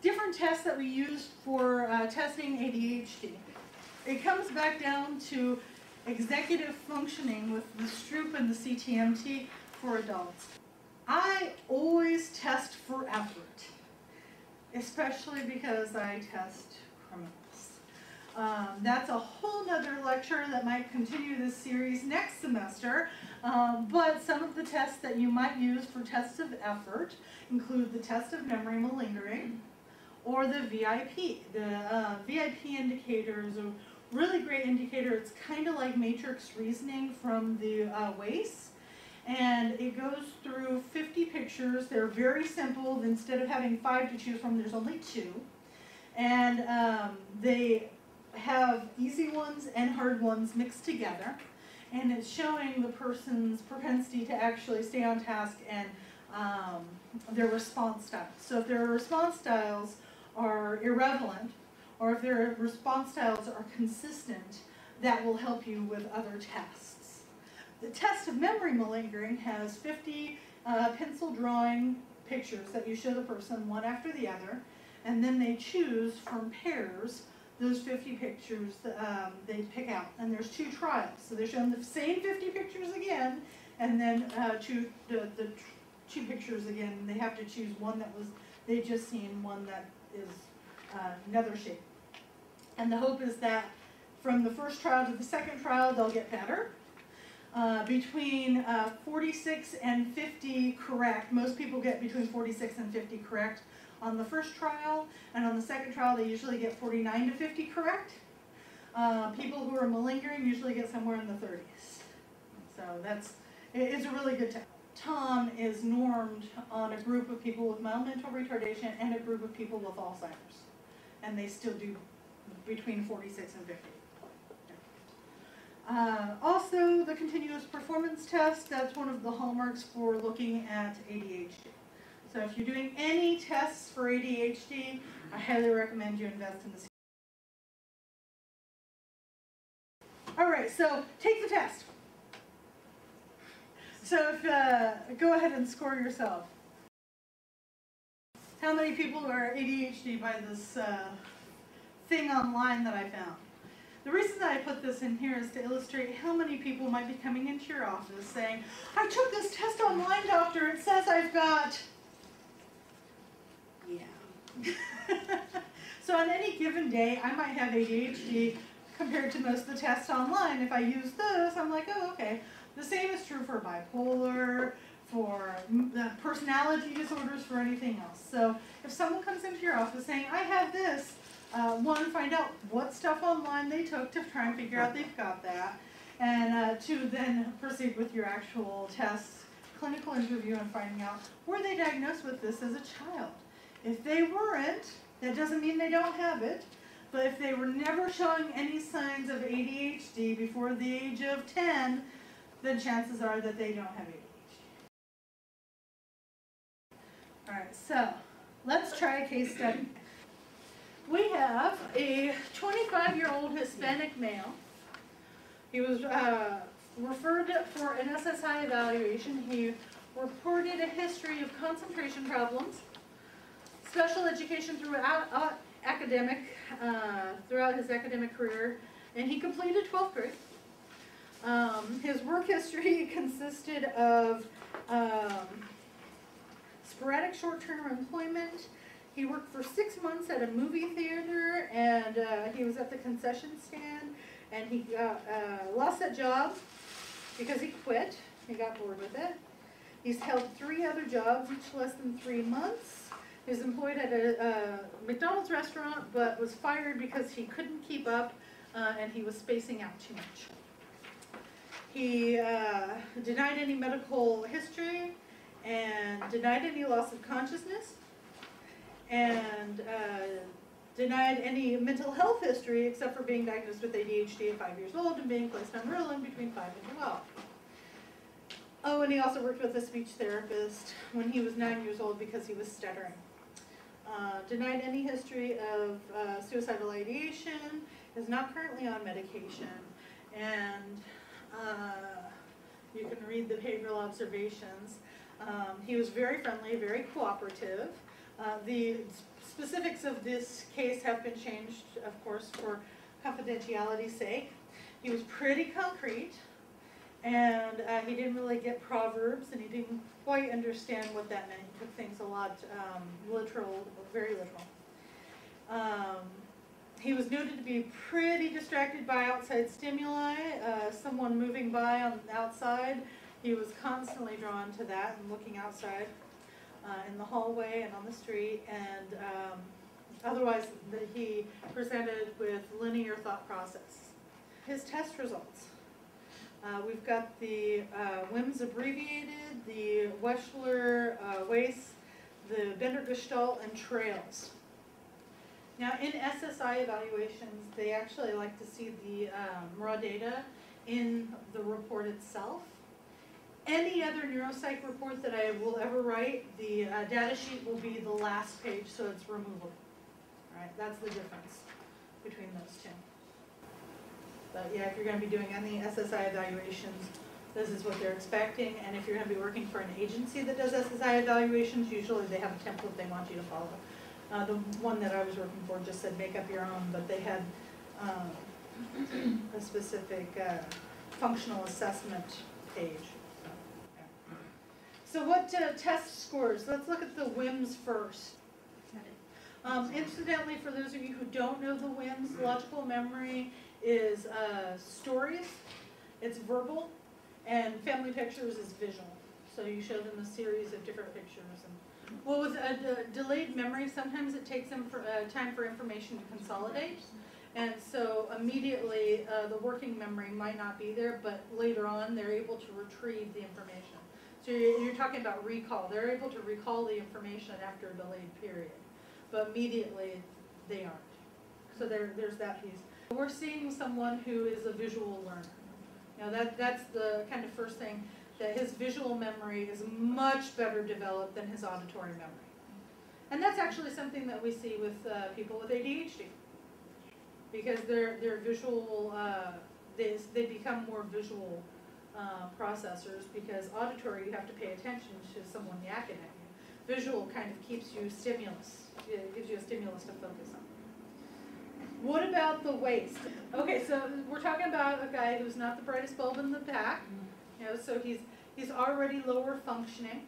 different tests that we used for testing ADHD. It comes back down to executive functioning with the Stroop and the CTMT for adults. I always test for effort, especially because I test criminals. That's a whole nother lecture that might continue this series next semester, but some of the tests that you might use for tests of effort include the test of memory malingering or the VIP. The VIP indicator is a really great indicator. It's kind of like matrix reasoning from the WACE, and it goes through 50 pictures. They're very simple. Instead of having 5 to choose from, there's only 2, and they have easy ones and hard ones mixed together, and it's showing the person's propensity to actually stay on task and their response styles. So if their response styles are irrelevant, or if their response styles are consistent, that will help you with other tests. The test of memory malingering has 50 pencil drawing pictures that you show the person one after the other, and then they choose from pairs those 50 pictures they pick out. And there's 2 trials. So they're shown the same 50 pictures again, and then the 2 pictures again. They have to choose one that was they've just seen, one that is another shape. And the hope is that from the first trial to the second trial, they'll get better. Between 46 and 50 correct. Most people get between 46 and 50 correct on the first trial, and on the second trial they usually get 49 to 50 correct. People who are malingering usually get somewhere in the 30s. So it's a really good test. Tom is normed on a group of people with mild mental retardation and a group of people with Alzheimer's, and they still do between 46 and 50. Also, the continuous performance test, that's one of the hallmarks for looking at ADHD. So if you're doing any tests for ADHD, I highly recommend you invest in this. All right, so take the test. So go ahead and score yourself. How many people are ADHD by this thing online that I found? The reason that I put this in here is to illustrate how many people might be coming into your office saying, I took this test online, doctor, it says I've got... Yeah. So on any given day, I might have ADHD compared to most of the tests online. If I use this, I'm like, oh, okay. The same is true for bipolar, for personality disorders, for anything else. So if someone comes into your office saying, I have this, one, find out what stuff online they took to try and figure out they've got that, and 2, then proceed with your actual tests, clinical interview, and finding out, were they diagnosed with this as a child? If they weren't, that doesn't mean they don't have it, but if they were never showing any signs of ADHD before the age of 10, then chances are that they don't have ADHD. All right, so let's try a case study. We have a 25-year-old Hispanic male. He was referred for an SSI evaluation. He reported a history of concentration problems, special education throughout his academic career, and he completed 12th grade. His work history consisted of sporadic short-term employment. He worked for 6 months at a movie theater, and he was at the concession stand, and he lost that job because he quit. He got bored with it. He's held 3 other jobs, each less than 3 months. He was employed at a McDonald's restaurant, but was fired because he couldn't keep up, and he was spacing out too much. He denied any medical history and denied any loss of consciousness, and denied any mental health history except for being diagnosed with ADHD at 5 years old and being placed on Ritalin between 5 and 12. Oh, and he also worked with a speech therapist when he was 9 years old because he was stuttering. Denied any history of suicidal ideation, is not currently on medication, and you can read the behavioral observations. He was very friendly, very cooperative. The specifics of this case have been changed, of course, for confidentiality's sake. He was pretty concrete, and he didn't really get proverbs, and he didn't quite understand what that meant. He took things a lot literal, very literal. He was noted to be pretty distracted by outside stimuli, someone moving by on the outside. He was constantly drawn to that and looking outside in the hallway and on the street, and otherwise he presented with linear thought process. His test results. We've got the WIMS abbreviated, the Wechsler WACE, the Bender-Gestalt, and TRAILS. Now in SSI evaluations, they actually like to see the raw data in the report itself. Any other neuropsych report that I will ever write, the data sheet will be the last page, so it's removable. All right, that's the difference between those two. But yeah, if you're going to be doing any SSI evaluations, this is what they're expecting. And if you're going to be working for an agency that does SSI evaluations, usually they have a template they want you to follow. The one that I was working for just said make up your own, but they had a specific functional assessment page. So what test scores? Let's look at the WIMS first. Incidentally, for those of you who don't know the WIMS, logical memory is stories, it's verbal, and family pictures is visual. So you show them a series of different pictures. And, well, with delayed memory, sometimes it takes them time for information to consolidate. And so immediately the working memory might not be there, but later on they're able to retrieve the information. So you're talking about recall. They're able to recall the information after a delayed period, but immediately they aren't. So there's that piece. We're seeing someone who is a visual learner. Now that's the kind of first thing, that his visual memory is much better developed than his auditory memory. And that's actually something that we see with people with ADHD. Because they're visual, they become more visual processors, because auditory you have to pay attention to someone yakking at you. Visual kind of keeps you stimulus. It gives you a stimulus to focus on. What about the waist? Okay, so we're talking about a guy who's not the brightest bulb in the pack. You know, so he's already lower functioning,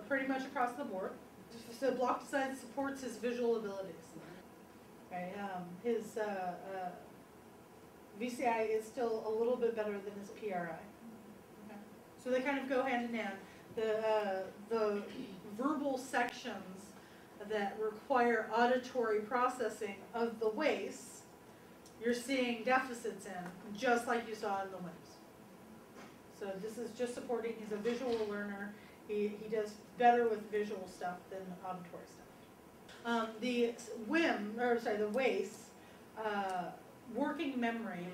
pretty much across the board. So block size supports his visual abilities. Okay, his VCI is still a little bit better than his PRI. Okay. So they kind of go hand in hand. The verbal sections that require auditory processing of the WACE, you're seeing deficits in, just like you saw in the WIMS. So this is just supporting, he's a visual learner. He does better with visual stuff than auditory stuff. The WACE, working memory,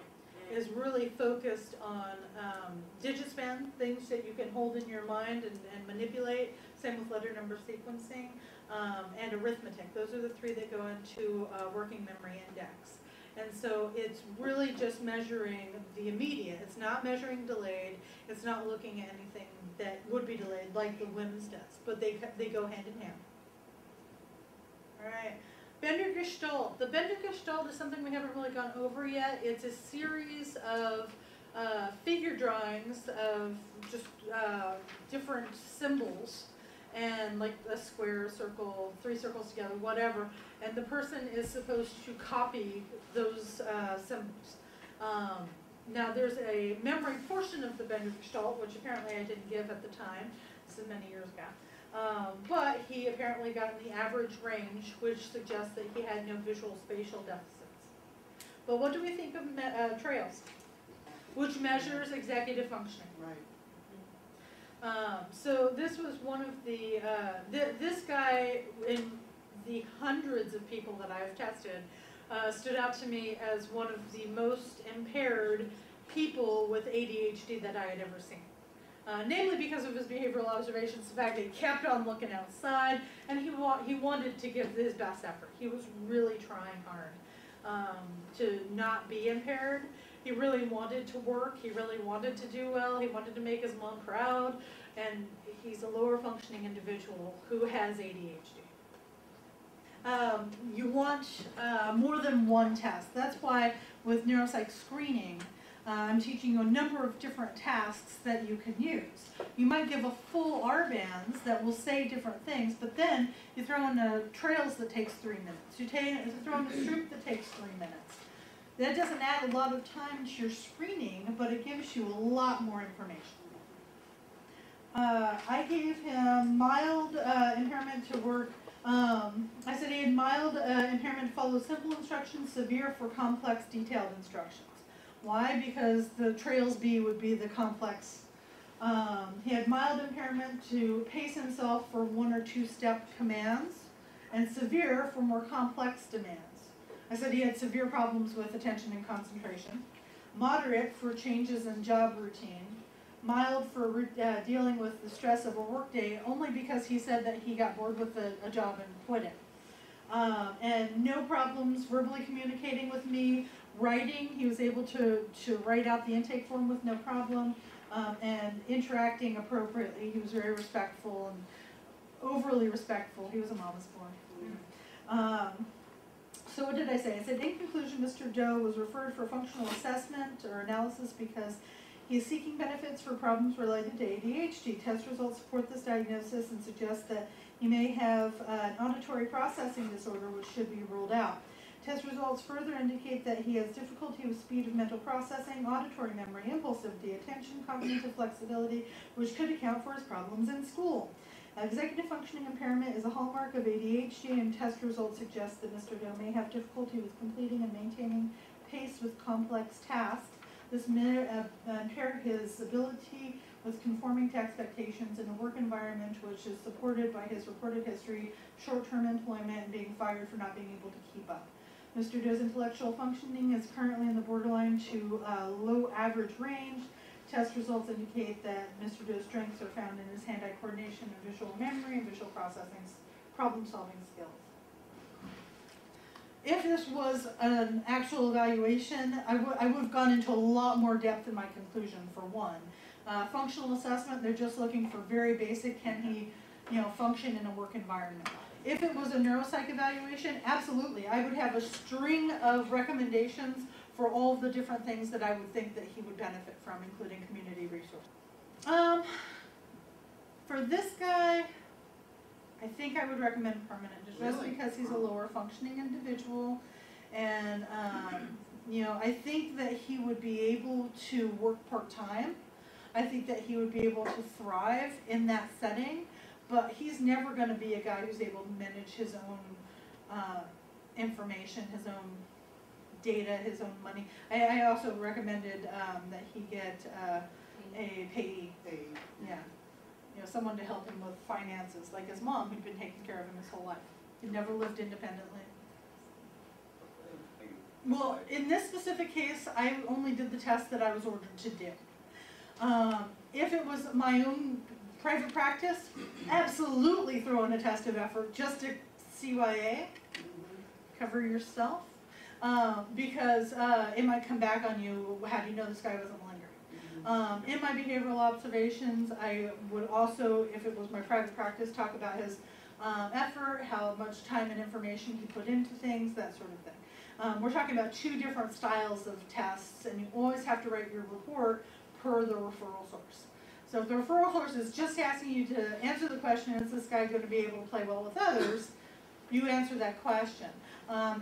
is really focused on digit span, things that you can hold in your mind and manipulate. Same with letter number sequencing, and arithmetic. Those are the three that go into working memory index. And so it's really just measuring the immediate. It's not measuring delayed. It's not looking at anything that would be delayed like the WIMS does, but they go hand in hand. All right. Bender-Gestalt. The Bender-Gestalt is something we haven't really gone over yet. It's a series of figure drawings of just different symbols, and like a square, circle, three circles together, whatever. And the person is supposed to copy those symbols. Now there's a memory portion of the Bender-Gestalt, which apparently I didn't give at the time. This is many years ago. But he apparently got in the average range, which suggests that he had no visual spatial deficits. But what do we think of TRAILS, which measures executive functioning? Right. So this was one of the, this guy in the hundreds of people that I've tested stood out to me as one of the most impaired people with ADHD that I had ever seen. Namely because of his behavioral observations, the fact that he kept on looking outside, and he wanted to give his best effort. He was really trying hard to not be impaired. He really wanted to work. He really wanted to do well. He wanted to make his mom proud. And he's a lower functioning individual who has ADHD. you want more than one test. That's why with neuropsych screening, I'm teaching you a number of different tasks that you can use. You might give a full R-bands that will say different things, but then you throw in a trails that takes 3 minutes. You throw in a Stroop that takes 3 minutes. That doesn't add a lot of time to your screening, but it gives you a lot more information. I gave him mild impairment to work. I said he had mild impairment to follow simple instructions, severe for complex, detailed instructions. Why? Because the trails B would be the complex. He had mild impairment to pace himself for 1 or 2 step commands, and severe for more complex demands. I said he had severe problems with attention and concentration. Moderate for changes in job routine. Mild for dealing with the stress of a workday, only because he said that he got bored with a job and quit it. And no problems verbally communicating with me. Writing, he was able to write out the intake form with no problem. And interacting appropriately. He was very respectful and overly respectful. He was a mama's boy. So what did I say? I said, in conclusion, Mr. Doe was referred for functional assessment or analysis because he is seeking benefits for problems related to ADHD. Test results support this diagnosis and suggest that he may have an auditory processing disorder, which should be ruled out. Test results further indicate that he has difficulty with speed of mental processing, auditory memory, impulsivity, attention, cognitive flexibility, which could account for his problems in school. Executive functioning impairment is a hallmark of ADHD, and test results suggest that Mr. Doe may have difficulty with completing and maintaining pace with complex tasks. This may impair his ability with conforming to expectations in a work environment which is supported by his reported history, short-term employment, and being fired for not being able to keep up. Mr. Doe's intellectual functioning is currently in the borderline to low average range. Test results indicate that Mr. Doe's strengths are found in his hand-eye coordination and visual memory and visual processing, problem-solving skills. If this was an actual evaluation, I would have gone into a lot more depth in my conclusion, for one. Functional assessment, they're just looking for very basic, can he, function in a work environment. If it was a neuropsych evaluation, absolutely. I would have a string of recommendations for all of the different things that I would think that he would benefit from, including community resources. For this guy, I think I would recommend permanent, just because he's a lower functioning individual, and I think that he would be able to work part-time. I think that he would be able to thrive in that setting, but he's never going to be a guy who's able to manage his own information, his own data, his own money. I also recommended that he get a payee. Yeah. Someone to help him with finances, like his mom, who'd been taking care of him his whole life. He'd never lived independently. Well, in this specific case, I only did the test that I was ordered to do. If it was my own private practice, absolutely throw in a test of effort just to CYA, cover yourself, because it might come back on you. How do you know this guy wasn't malingering? In my behavioral observations, I would also, if it was my private practice, talk about his effort, how much time and information he put into things, that sort of thing. We're talking about 2 different styles of tests, and you always have to write your report per the referral source. So if the referral source is just asking you to answer the question, is this guy going to be able to play well with others, you answer that question.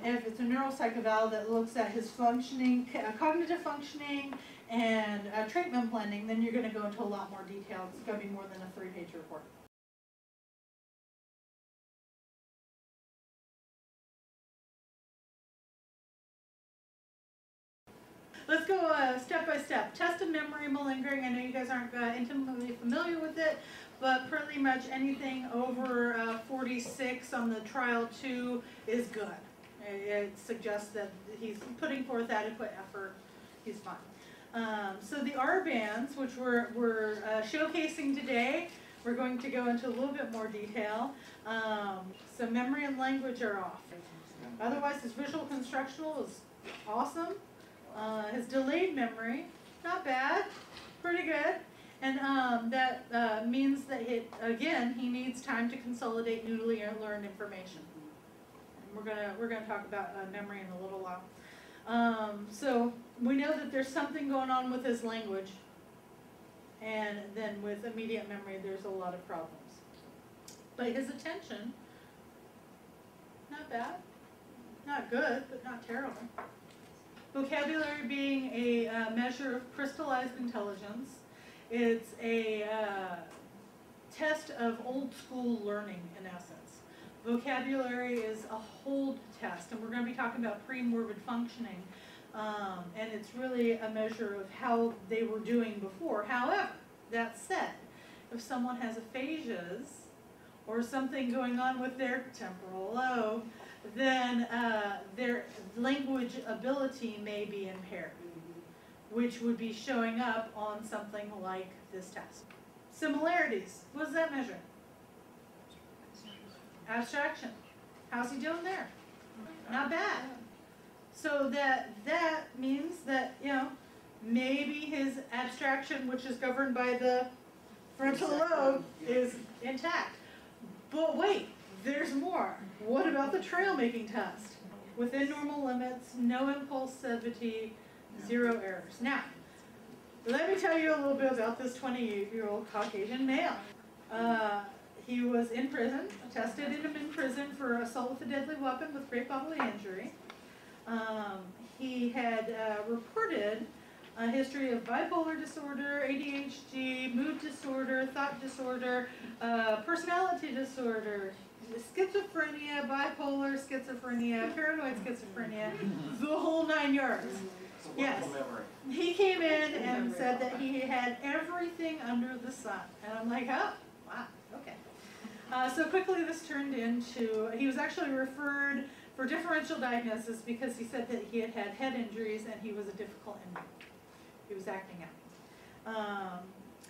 If it's a neuropsych eval that looks at his functioning, cognitive functioning, and treatment planning, then you're going to go into a lot more detail. It's going to be more than a 3-page report. Let's go step by step. Test of memory malingering. I know you guys aren't intimately familiar with it, but pretty much anything over 46 on the trial 2 is good. It suggests that he's putting forth adequate effort. He's fine. So the R-bands, which we're showcasing today, we're going to go into a little bit more detail. So memory and language are off. Otherwise, his visual constructional is awesome. His delayed memory, not bad, pretty good. And that means that, he needs time to consolidate newly learned information. And we're gonna talk about memory in a little while. So we know that there's something going on with his language, and then with immediate memory, there's a lot of problems. But his attention, not bad, not good, but not terrible. Vocabulary being a measure of crystallized intelligence. It's a test of old school learning in essence. Vocabulary is a hold test, and we're going to be talking about pre-morbid functioning, and it's really a measure of how they were doing before. However, that said, if someone has aphasias or something going on with their temporal lobe, then their language ability may be impaired, which would be showing up on something like this test. Similarities, what does that measure? Abstraction. How's he doing there? Not bad. So that means that, you know, maybe his abstraction, which is governed by the frontal lobe, is intact. But wait, there's more. What about the trail making test? Within normal limits, no impulsivity, 0 errors. Now, let me tell you a little bit about this 28-year-old Caucasian male. He was in prison, tested him in prison for assault with a deadly weapon with great bodily injury. He had reported a history of bipolar disorder, ADHD, mood disorder, thought disorder, personality disorder, schizophrenia, bipolar schizophrenia, paranoid schizophrenia, the whole 9 yards. Yes. He came in and said that he had everything under the sun. And I'm like, oh, wow, okay. So quickly this turned into, he was actually referred for differential diagnosis because he said that he had had head injuries and he was a difficult inmate. He was acting out.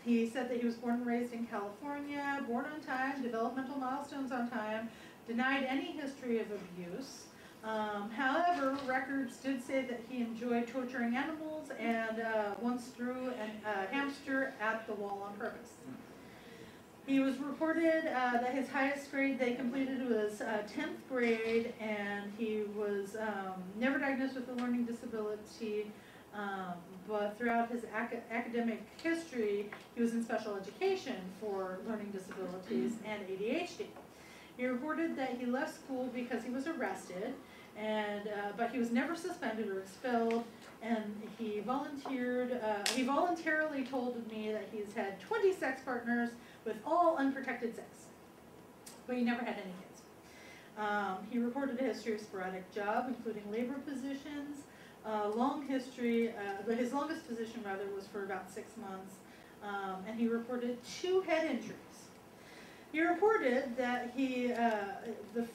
He said that he was born and raised in California, born on time, developmental milestones on time, denied any history of abuse. However, records did say that he enjoyed torturing animals and once threw a hamster at the wall on purpose. He was reported that his highest grade they completed was 10th grade, and he was never diagnosed with a learning disability, but throughout his academic history, he was in special education for learning disabilities and ADHD. He reported that he left school because he was arrested, and but he was never suspended or expelled, and he voluntarily told me that he's had 20 sex partners with all unprotected sex, but he never had any kids. He reported a history of sporadic job, including labor positions, long history, but his longest position rather was for about 6 months, and he reported 2 head injuries. He reported that the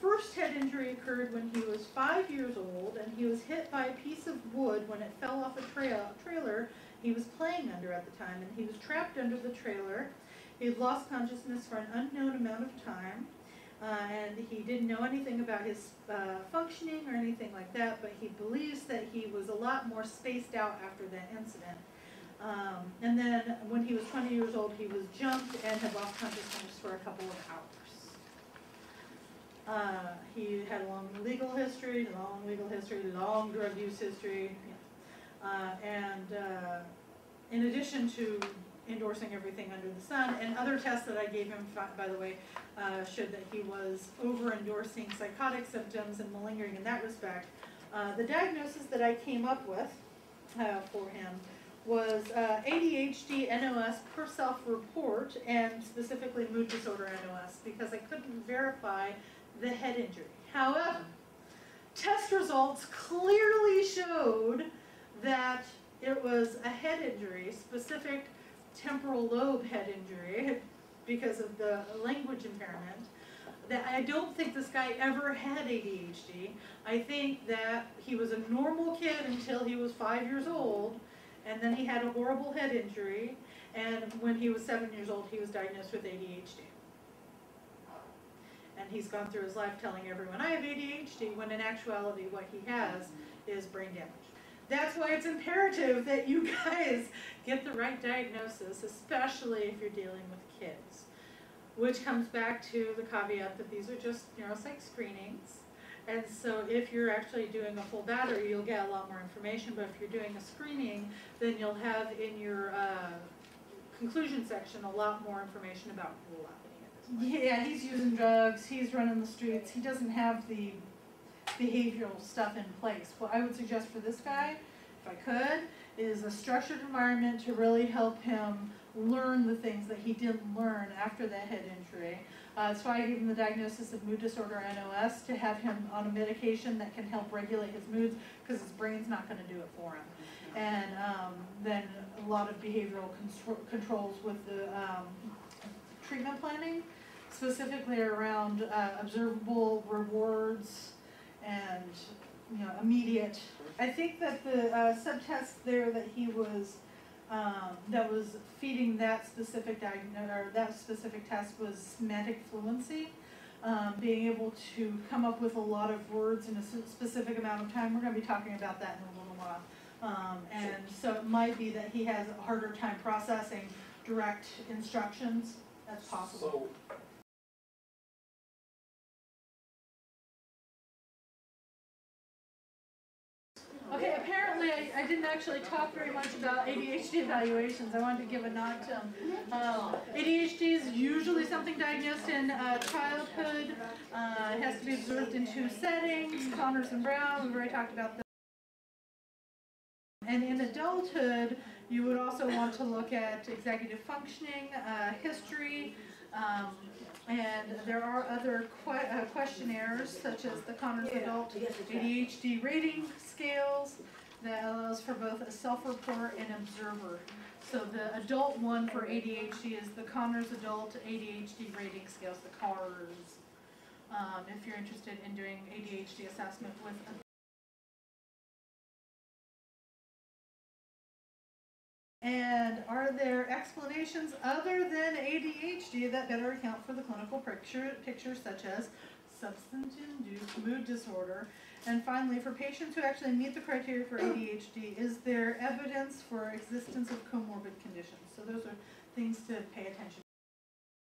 first head injury occurred when he was 5 years old, and he was hit by a piece of wood when it fell off a trailer he was playing under at the time, and he was trapped under the trailer. He had lost consciousness for an unknown amount of time, and he didn't know anything about his functioning or anything like that, but he believes that he was a lot more spaced out after that incident. And then when he was 20 years old, he was jumped and had lost consciousness for a couple of hours. He had a long legal history, long drug use history, and in addition to endorsing everything under the sun, and other tests that I gave him, by the way, showed that he was over-endorsing psychotic symptoms and malingering in that respect. The diagnosis that I came up with for him was ADHD NOS per self-report, and specifically mood disorder NOS, because I couldn't verify the head injury. However, test results clearly showed that it was a head injury, specific temporal lobe head injury, because of the language impairment. That I don't think this guy ever had ADHD. I think that he was a normal kid until he was 5 years old, and then he had a horrible head injury, and when he was 7 years old, he was diagnosed with ADHD. And he's gone through his life telling everyone, I have ADHD, when in actuality what he has is brain damage. That's why it's imperative that you guys get the right diagnosis, especially if you're dealing with kids. Which comes back to the caveat that these are just neuropsych screenings, And so if you're actually doing a full battery, you'll get a lot more information, but if you're doing a screening, then you'll have in your conclusion section a lot more information about rule happening at this point. Yeah, he's using drugs, he's running the streets, he doesn't have the behavioral stuff in place. What I would suggest for this guy, if I could, is a structured environment to really help him learn the things that he didn't learn after that head injury. That's why I gave him the diagnosis of mood disorder NOS, to have him on a medication that can help regulate his moods, because his brain's not going to do it for him. And then a lot of behavioral controls with the treatment planning, specifically around observable rewards and immediate. I think that the subtest there that he was that was feeding that specific test was semantic fluency, being able to come up with a lot of words in a specific amount of time. We're going to be talking about that in a little while, and so it might be that he has a harder time processing direct instructions. That's possible. Okay, apparently I didn't actually talk very much about ADHD evaluations. I wanted to give a nod to them. ADHD is usually something diagnosed in childhood. It has to be observed in 2 settings, Connors and Brown. We've already talked about that. And in adulthood, you would also want to look at executive functioning, history, and there are other questionnaires, such as the Connors Adult ADHD rating scales that allows for both a self-report and observer. So the adult one for ADHD is the Connors Adult ADHD rating scales, the CARS, if you're interested in doing ADHD assessment with And are there explanations other than ADHD that better account for the clinical picture such as substance-induced mood disorder? And finally, for patients who actually meet the criteria for ADHD, is there evidence for existence of comorbid conditions? So those are things to pay attention to.